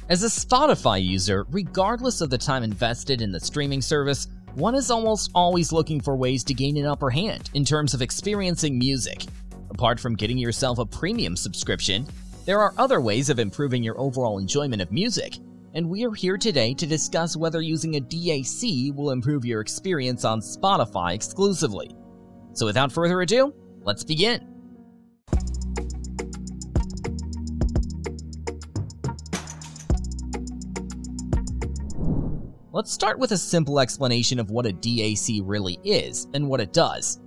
As a Spotify user, regardless of the time invested in the streaming service, one is almost always looking for ways to gain an upper hand in terms of experiencing music. Apart from getting yourself a premium subscription, there are other ways of improving your overall enjoyment of music, and we are here today to discuss whether using a DAC will improve your experience on Spotify exclusively. So without further ado, let's begin. Let's start with a simple explanation of what a DAC really is and what it does.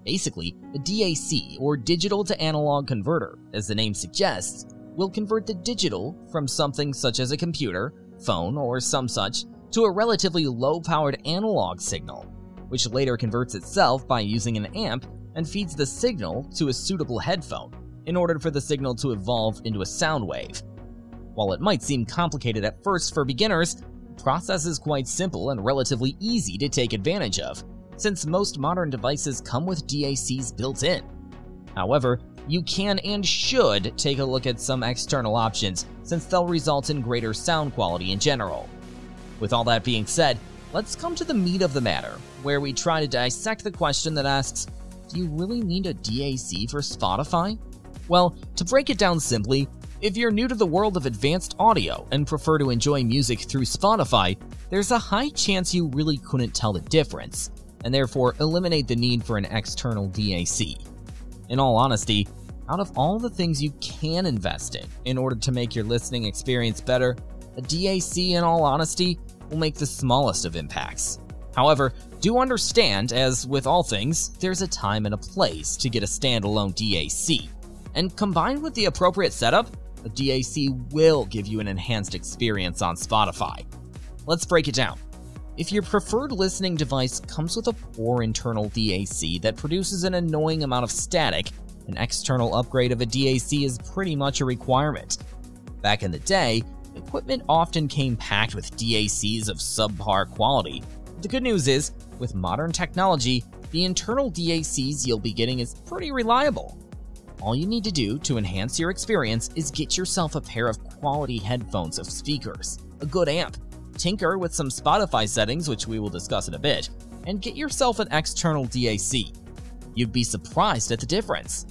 Basically, a DAC, or digital to analog converter, as the name suggests, will convert the digital from something such as a computer, phone, or some such to a relatively low-powered analog signal, which later converts itself by using an amp and feeds the signal to a suitable headphone in order for the signal to evolve into a sound wave. While it might seem complicated at first for beginners, the process is quite simple and relatively easy to take advantage of, since most modern devices come with DACs built in. However, you can and should take a look at some external options, since they'll result in greater sound quality in general. With all that being said, let's come to the meat of the matter, where we try to dissect the question that asks, do you really need a DAC for Spotify? Well, to break it down simply, if you're new to the world of advanced audio and prefer to enjoy music through Spotify, there's a high chance you really couldn't tell the difference, and therefore eliminate the need for an external DAC. In all honesty, out of all the things you can invest in order to make your listening experience better, a DAC, in all honesty, will make the smallest of impacts. However, do understand, as with all things, there's a time and a place to get a standalone DAC, and combined with the appropriate setup, a DAC will give you an enhanced experience on Spotify. Let's break it down. If your preferred listening device comes with a poor internal DAC that produces an annoying amount of static, an external upgrade of a DAC is pretty much a requirement. Back in the day, equipment often came packed with DACs of subpar quality. The good news is, with modern technology, the internal DACs you'll be getting is pretty reliable. All you need to do to enhance your experience is get yourself a pair of quality headphones of speakers, a good amp, tinker with some Spotify settings, which we will discuss in a bit, and get yourself an external DAC. You'd be surprised at the difference.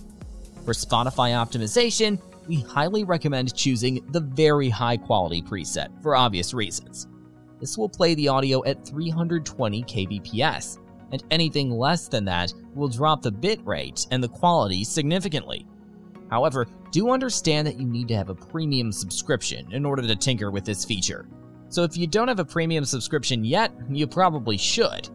For Spotify optimization, we highly recommend choosing the very high quality preset for obvious reasons. This will play the audio at 320 kbps, and anything less than that will drop the bitrate and the quality significantly. However, do understand that you need to have a premium subscription in order to tinker with this feature. So if you don't have a premium subscription yet, you probably should.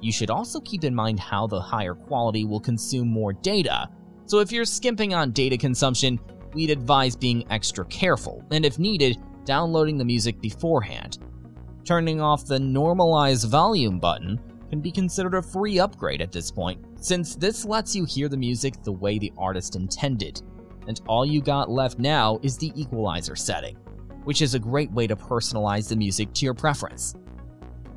You should also keep in mind how the higher quality will consume more data, so if you're skimping on data consumption, we'd advise being extra careful, and if needed, downloading the music beforehand. Turning off the normalize volume button can be considered a free upgrade at this point, since this lets you hear the music the way the artist intended, and all you got left now is the equalizer setting, which is a great way to personalize the music to your preference.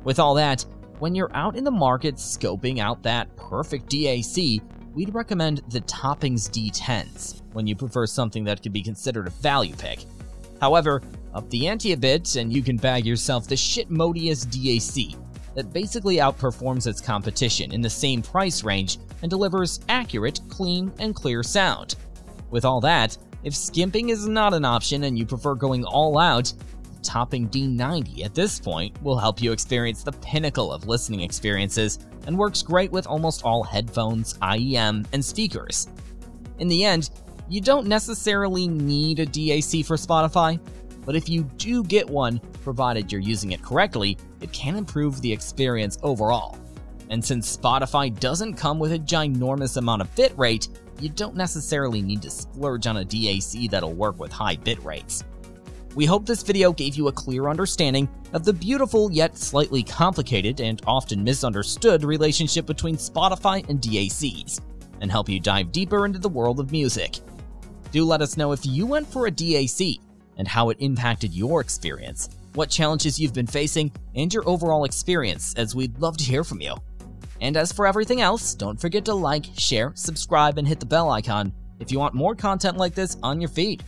With all that, when you're out in the market scoping out that perfect DAC, we'd recommend the Toppings D10s when you prefer something that could be considered a value pick. However, up the ante a bit and you can bag yourself the shitmodiest DAC that basically outperforms its competition in the same price range and delivers accurate, clean, and clear sound. With all that, if skimping is not an option and you prefer going all out, the Topping D90 at this point will help you experience the pinnacle of listening experiences and works great with almost all headphones, IEM, and speakers. In the end, you don't necessarily need a DAC for Spotify, but if you do get one, provided you're using it correctly, it can improve the experience overall. And since Spotify doesn't come with a ginormous amount of bitrate, you don't necessarily need to splurge on a DAC that'll work with high bit rates. We hope this video gave you a clear understanding of the beautiful yet slightly complicated and often misunderstood relationship between Spotify and DACs, and help you dive deeper into the world of music. Do let us know if you went for a DAC and how it impacted your experience, what challenges you've been facing, and your overall experience, as we'd love to hear from you. And as for everything else, don't forget to like, share, subscribe, and hit the bell icon if you want more content like this on your feed.